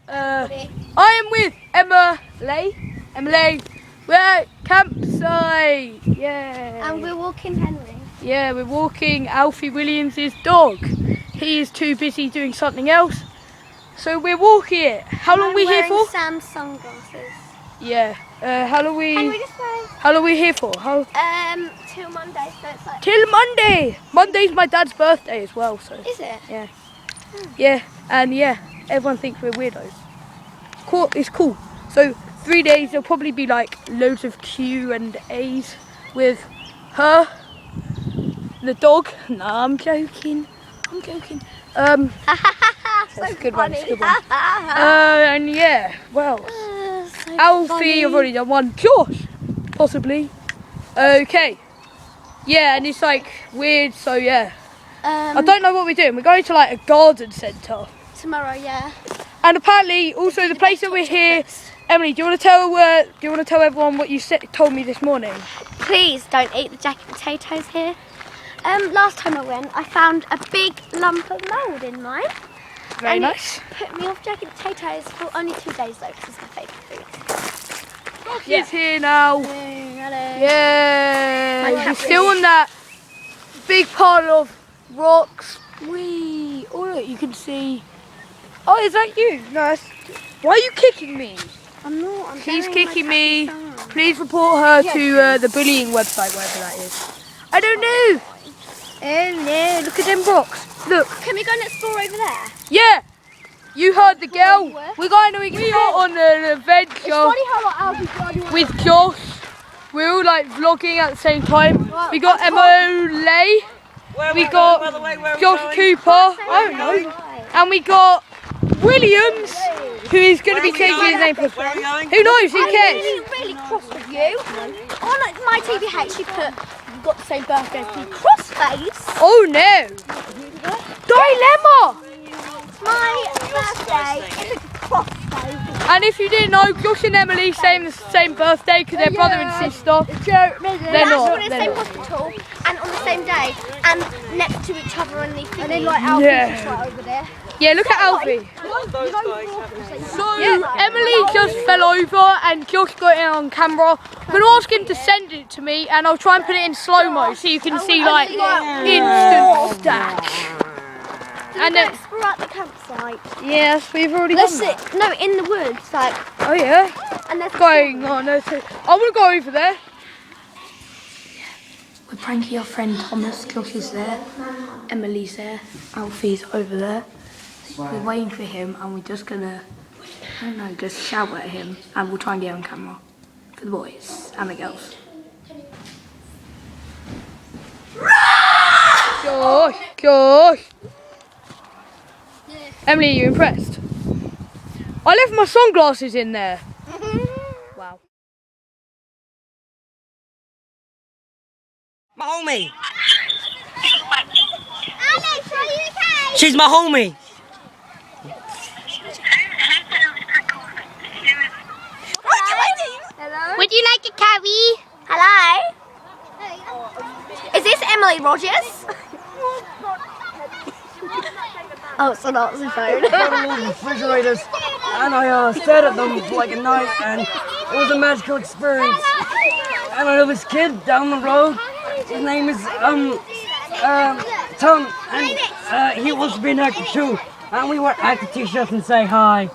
I am with Emolaa. We're at campsite. Yeah. And we're walking Henry. Yeah, we're walking Alfie Williams' dog. He is too busy doing something else. So we're walking it. How long are we here for? Sam's sunglasses. Yeah. How long Henry, this way. How long are we here for? Till Monday, so it's like... Till Monday. Monday's my dad's birthday as well, so. Is it? Yeah. Yeah, and yeah, everyone thinks we're weirdos. Cool, it's cool. So 3 days, there'll probably be like loads of Q&As with her, the dog. No, I'm joking. That's a good one. And yeah, well, So Alfie, funny. I've already done one. Josh, possibly. Okay. Yeah, and it's like weird, so yeah. I don't know what we're doing. We're going to like a garden centre. Tomorrow, yeah. And apparently, also the place that we're here. Emily, do you want to tell everyone what you told me this morning? Please don't eat the jacket potatoes here. Last time I went, I found a big lump of mould in mine. Very and nice. It put me off jacket potatoes for only 2 days though, because it's my favourite food. He's here now. Hello. Yeah. He's still on that big pile of rocks. Wee. Oh look, you can see. Oh, is that you? No. That's... Why are you kicking me? I'm not. She's kicking me. Please report her to the bullying website, whatever that is. I don't know. Oh no! Look at them rocks. Look. Can we go and explore over there? Yeah. You heard the girl. We're going to explore on an adventure. It's funny how like Alfie's with Josh. We're all like vlogging at the same time. We got Emolaa. We got Josh Cooper. I don't know. And we got Williams, who is going to be changing his name. Who knows? Who cares? I'm really cross with you. On my TBH, you put you've got the same birthday as me. Crossface. Oh no! Dilemma. My birthday is a crossface. And if you didn't know, Josh and Emily share the same birthday because they're brother and sister. They're not. We're in the same hospital and on the same day and next to each other and then like Alfie right over there. Yeah, look at Alfie. So Emily just fell over and Josh got it on camera. I'm going to ask him to send it to me and I'll try and put it in slow-mo so you can see like instant stats. And then explore out the campsite. Yes, we've already done that. No, in the woods, like. Oh yeah. And there's going on. I want to go over there. We're pranking our friend Thomas. Josh is there. Emily's there. Alfie's over there. We're waiting for him, and we're just gonna, I don't know, just shout at him, and we'll try and get on camera for the boys and the girls. Josh. Emily, are you impressed? I left my sunglasses in there. Wow. My homie. Alex, are you okay? She's my homie. Hello? Would you like a curry? Hello? Is this Emily Rogers? Oh, it's not the phone. I refrigerators and I stared at them for like a night and it was a magical experience. And I know this kid down the road, his name is Tom, and he wants to be an actor too. And we wear actor t-shirts and say hi.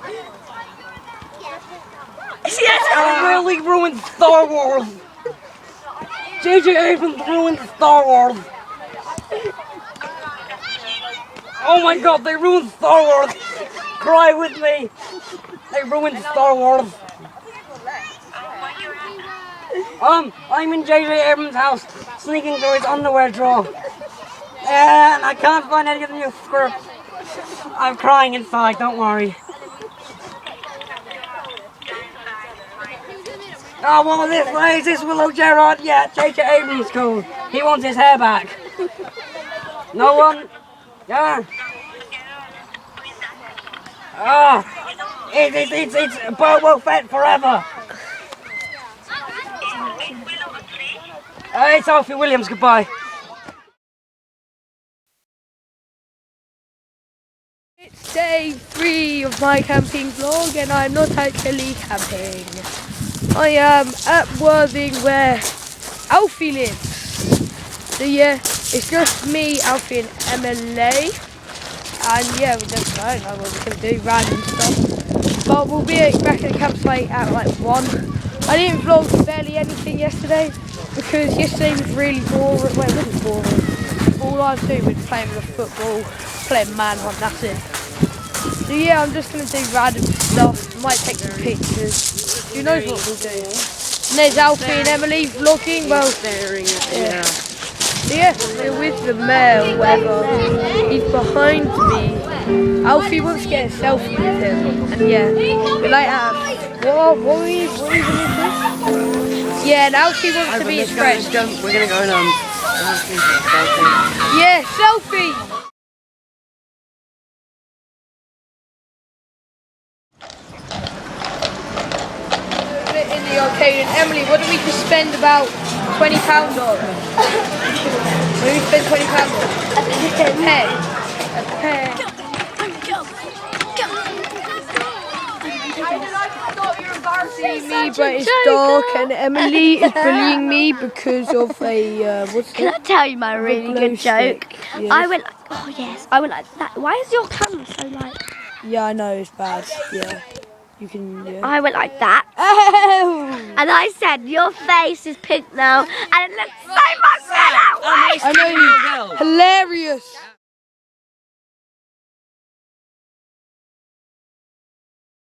Yes, really ruined Star Wars. J.J. Abrams ruined Star Wars. Oh my god, they ruined Star Wars! Cry with me! They ruined Star Wars! I'm in J.J. Abrams' house, sneaking through his underwear drawer. And I can't find any of the new script. I'm crying inside, don't worry. Oh, well, is this Willow Gerard? Yeah, J.J. Abrams called. He wants his hair back. No one? Yeah. It's Bobo Fett forever. It's Alfie Williams, goodbye. It's day 3 of my camping vlog and I'm not actually camping. I am at Worthing where Alfie lives. So yeah, it's just me, Alfie and Emolaa. And yeah, we're just going, I was going to do random stuff. But we'll be back at the campsite at like 1. I didn't vlog barely anything yesterday because yesterday was really boring. Well, it wasn't boring. All I was doing was playing with football, playing manhunt, that's it. So yeah, I'm just going to do random stuff. Might take some pictures. Who knows what we'll do. And there's Alfie and Emily vlogging. Well, yeah. So yeah, we're with the mayor, whatever. He's behind me. Alfie wants to get a selfie with him. And yeah, we like what are you going to? Yeah, and Alfie wants to be his friend. We're going to go and yeah, selfie! In the arcade, and Emily, what do we just spend about £20 on? What do we spend £20 on? A pair. A pair. See me, but it's dark, and Emily is bullying me because of a what's that? Can I tell you my really good joke? Yes. I went like, oh yes, I went like that. Why is your camera so like? Yeah, I know it's bad. Yeah, you can. Yeah. I went like that. Oh! And I said, your face is pink now, and it looks so much better. I know, hilarious.